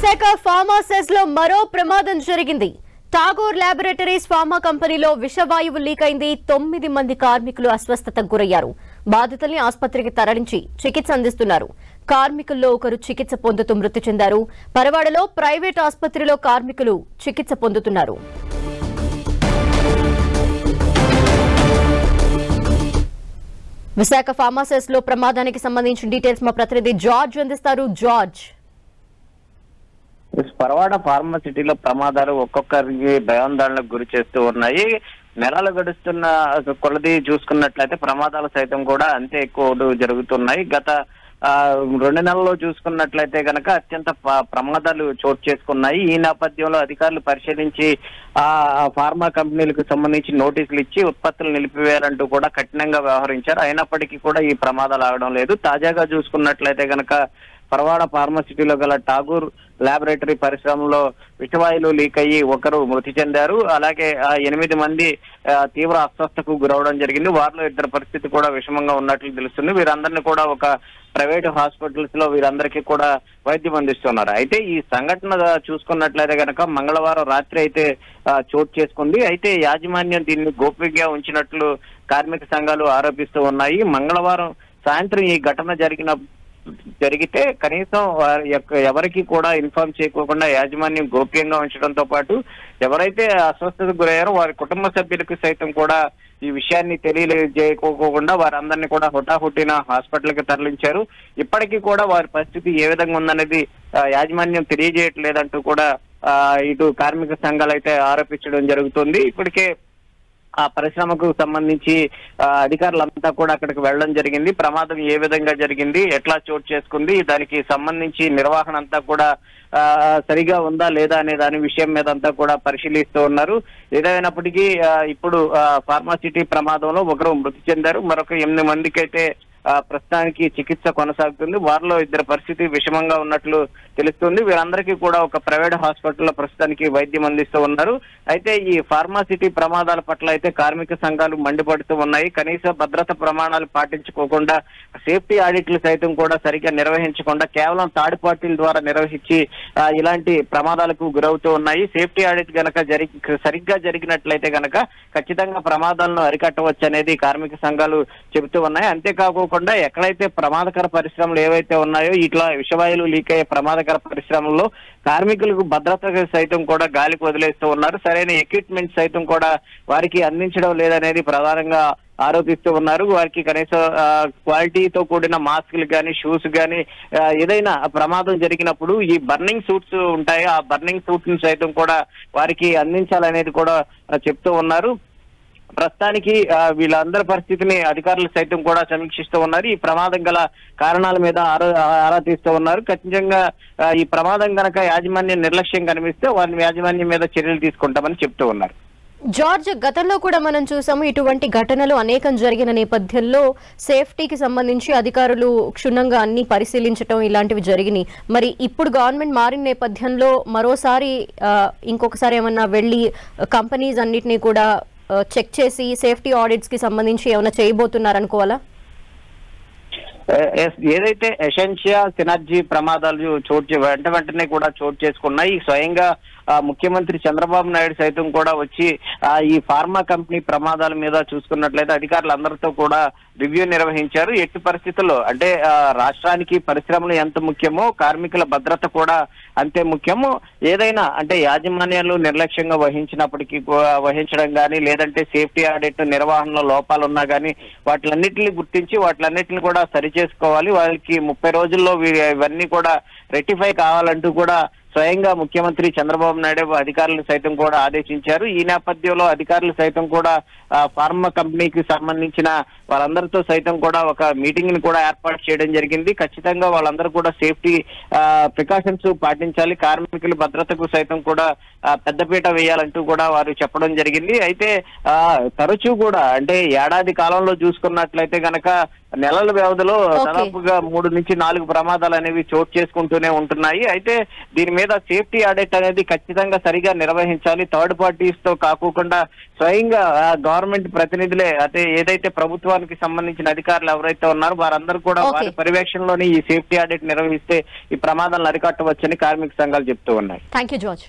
విశాఖ ఫార్మాసెస్ లో మరో ప్రమాదం జరిగింది. టాగోర్ ల్యాబొరేటరీస్ ఫార్మా కంపెనీలో విషవాయువు లీక్ అయింది. 9 మంది కార్మికులు అస్వస్థతకు గురయ్యారు. బాధితుల్ని ఆసుపత్రికి తరలించి చికిత్స అందిస్తున్నారు. కార్మికుల్లో ఒకరు చికిత్స పొందుతూ మృతి చెందారు. పరవాడలో ప్రైవేట్ ఆసుపత్రిలో కార్మికులు చికిత్స పొందుతున్నారు. విశాఖ ఫార్మాసెస్ లో ప్రమాదానికి సంబంధించిన డీటెయిల్స్ మా ప్రతినిధి జార్జ్ అందిస్తారు. జార్జ్, పరవాడ ఫార్మాసిటీలో ప్రమాదాలు ఒక్కొక్కరికి భయాందోళనకు గురి చేస్తూ ఉన్నాయి. నెలలు గడుస్తున్న కొలది చూసుకున్నట్లయితే ప్రమాదాలు సైతం కూడా అంతే ఎక్కువ జరుగుతున్నాయి. గత 2 నెలల్లో చూసుకున్నట్లయితే గనక అత్యంత ప్రమాదాలు చోటు చేసుకున్నాయి. ఈ నేపథ్యంలో అధికారులు పరిశీలించి ఫార్మా కంపెనీలకు సంబంధించి నోటీసులు ఇచ్చి ఉత్పత్తులు నిలిపివేయాలంటూ కూడా కఠినంగా వ్యవహరించారు. అయినప్పటికీ కూడా ఈ ప్రమాదాలు ఆగడం లేదు. తాజాగా చూసుకున్నట్లయితే గనక పరవాడ ఫార్మాసిటీలో గల టాగూర్ ల్యాబొరేటరీ పరిశ్రమలో విషవాయువులు లీక్ అయ్యి ఒకరు మృతి చెందారు. అలాగే 8 మంది తీవ్ర అస్వస్థకు గురవడం జరిగింది. వారిలో 2 పరిస్థితి కూడా విషమంగా ఉన్నట్లు తెలుస్తుంది. వీరందరినీ కూడా ఒక ప్రైవేట్ హాస్పిటల్స్ లో వీరందరికీ కూడా వైద్యం అందిస్తున్నారు. అయితే ఈ సంఘటన చూసుకున్నట్లయితే గనక మంగళవారం రాత్రి అయితే చోటు చేసుకుంది. అయితే యాజమాన్యం దీన్ని గోప్యంగా ఉంచినట్లు కార్మిక సంఘాలు ఆరోపిస్తూ ఉన్నాయి. మంగళవారం సాయంత్రం ఈ ఘటన జరిగితే కనీసం ఎవరికి కూడా ఇన్ఫార్మ్ చేయకోకుండా యాజమాన్యం గోప్యంగా ఉంచడంతో పాటు ఎవరైతే అస్వస్థతకు గురయ్యారో వారి కుటుంబ సభ్యులకు సైతం కూడా ఈ విషయాన్ని తెలియజేయకోకుండా వారందరినీ కూడా హుటాహుటిన హాస్పిటల్ కి తరలించారు. ఇప్పటికీ కూడా వారి పరిస్థితి ఏ విధంగా ఉందనేది యాజమాన్యం తెలియజేయట్లేదంటూ కూడా ఇటు కార్మిక సంఘాలు అయితే ఆరోపించడం జరుగుతుంది. ఇప్పటికే ఆ పరిశ్రమకు సంబంధించి అధికారులంతా కూడా అక్కడికి వెళ్ళడం జరిగింది. ప్రమాదం ఏ విధంగా జరిగింది, ఎట్లా చోటు చేసుకుంది, దానికి సంబంధించి నిర్వహణ అంతా కూడా సరిగా ఉందా లేదా అనే దాని విషయం మీద అంతా కూడా పరిశీలిస్తూ ఉన్నారు. ఏదైనప్పటికీ ఇప్పుడు ఫార్మాసిటీ ప్రమాదంలో ఒకరు మృతి చెందారు. మరొక 8 మందికి అయితే ప్రస్తుతానికి చికిత్స కొనసాగుతుంది. వారిలో 2 పరిస్థితి విషమంగా ఉన్నట్లు తెలుస్తుంది. వీరందరికీ కూడా ఒక ప్రైవేట్ హాస్పిటల్లో ప్రస్తుతానికి వైద్యం అందిస్తూ ఉన్నారు. అయితే ఈ ఫార్మాసిటీ ప్రమాదాల పట్ల అయితే కార్మిక సంఘాలు మండిపడుతూ ఉన్నాయి. కనీస భద్రత ప్రమాణాలు పాటించుకోకుండా సేఫ్టీ ఆడిట్లు సైతం కూడా సరిగ్గా నిర్వహించకుండా కేవలం థర్డ్ పార్టీల ద్వారా నిర్వహించి ఇలాంటి ప్రమాదాలకు గురవుతూ ఉన్నాయి. సేఫ్టీ ఆడిట్ గనక సరిగ్గా జరిగినట్లయితే గనక ఖచ్చితంగా ప్రమాదాలను అరికట్టవచ్చు అనేది కార్మిక సంఘాలు చెబుతూ ఉన్నాయి. అంతేకాకుండా ఎక్కడైతే ప్రమాదకర పరిశ్రమలు ఏవైతే ఉన్నాయో ఇట్లా విషవాయువులు లీక్ అయ్యే ప్రమాదకర పరిశ్రమల్లో కార్మికులకు భద్రత సైతం కూడా గాలికి వదిలేస్తూ ఉన్నారు. సరైన ఎక్విప్మెంట్ సైతం కూడా వారికి అందించడం లేదనేది ప్రధానంగా ఆరోపిస్తూ ఉన్నారు. వారికి కనీస క్వాలిటీతో కూడిన మాస్కులు కానీ షూస్ కానీ ఏదైనా ప్రమాదం జరిగినప్పుడు ఈ బర్నింగ్ సూట్స్ ఉంటాయి, ఆ బర్నింగ్ సూట్ ని సైతం కూడా వారికి అందించాలనేది కూడా చెప్తూ ఉన్నారు. ప్రస్తుతానికి వీళ్ళందరి పరిస్థితిని అధికారులు సైతం కూడా సమీక్షిస్తూ ఉన్నారు. ఈ ప్రమాదం గల కారణాల మీద ఆరా తీస్తూ ఉన్నారు. ఖచ్చితంగా ఈ ప్రమాదం గనక యాజమాన్యం నిర్లక్ష్యం కనిపిస్తే వారిని యాజమాన్యం మీద చర్యలు తీసుకుంటామని చెప్తూ ఉన్నారు. జార్జ్, గతంలో కూడా మనం చూసాము ఇటువంటి ఘటనలు అనేకం జరిగిన నేపథ్యంలో సేఫ్టీకి సంబంధించి అధికారులు క్షుణ్ణంగా అన్ని పరిశీలించడం ఇలాంటివి జరిగినాయి. మరి ఇప్పుడు గవర్నమెంట్ మారిన నేపథ్యంలో మరోసారి ఇంకొకసారి ఏమన్నా వెళ్ళి కంపెనీస్ అన్నిటినీ కూడా చెక్ చేసి సేఫ్టీ ఆడిట్స్ కి సంబంధించి ఏమైనా చేయబోతున్నారనుకోవాలా? ఏదైతే ఎసెన్షియా సినర్జీ ప్రమాదాలు వెంటనే కూడా చోటు చేసుకున్నాయి. స్వయంగా ముఖ్యమంత్రి చంద్రబాబు నాయుడు సైతం కూడా వచ్చి ఈ ఫార్మా కంపెనీ ప్రమాదాల మీద చూసుకున్నట్లయితే అధికారులందరితో కూడా రివ్యూ నిర్వహించారు. ఎట్టి పరిస్థితుల్లో అంటే రాష్ట్రానికి పరిశ్రమలు ఎంత ముఖ్యమో కార్మికుల భద్రత కూడా అంతే ముఖ్యము. ఏదైనా అంటే యాజమాన్యాలు నిర్లక్ష్యంగా వహించడం కానీ లేదంటే సేఫ్టీ ఆడిట్ నిర్వహణలో లోపాలు ఉన్నా కానీ వాటిలన్నింటినీ గుర్తించి వాటిలన్నింటినీ కూడా సరి చేసుకోవాలి. వాళ్ళకి 30 రోజుల్లో ఇవన్నీ కూడా రెక్టిఫై కావాలంటూ కూడా స్వయంగా ముఖ్యమంత్రి చంద్రబాబు నాయుడు అధికారులు సైతం కూడా ఆదేశించారు. ఈ నేపథ్యంలో అధికారులు సైతం కూడా ఫార్మా కంపెనీకి సంబంధించిన వాళ్ళందరితో సైతం కూడా ఒక మీటింగ్ ని కూడా ఏర్పాటు చేయడం జరిగింది. ఖచ్చితంగా వాళ్ళందరూ కూడా సేఫ్టీ ప్రికాషన్స్ పాటించాలి, కార్మికుల భద్రతకు సైతం కూడా పెద్దపీట వేయాలంటూ కూడా వారు చెప్పడం జరిగింది. అయితే తరచూ కూడా అంటే ఏడాది కాలంలో చూసుకున్నట్లయితే గనక నెలల వ్యవధిలో దాదాపుగా 3 నుంచి 4 ప్రమాదాలు అనేవి చోటు చేసుకుంటూనే ఉంటున్నాయి. అయితే దీని మీద సేఫ్టీ ఆడిట్ అనేది ఖచ్చితంగా సరిగా నిర్వహించాలి. థర్డ్ పార్టీస్ తో కాకుండా స్వయంగా గవర్నమెంట్ ప్రతినిధులే అయితే ఏదైతే ప్రభుత్వానికి సంబంధించిన అధికారులు ఎవరైతే ఉన్నారో వారందరూ కూడా వారి పర్యవేక్షణలోని ఈ సేఫ్టీ ఆడిట్ నిర్వహిస్తే ఈ ప్రమాదాలను అరికట్టవచ్చని కార్మిక సంఘాలు చెప్తూ ఉన్నాయి. Thank you George.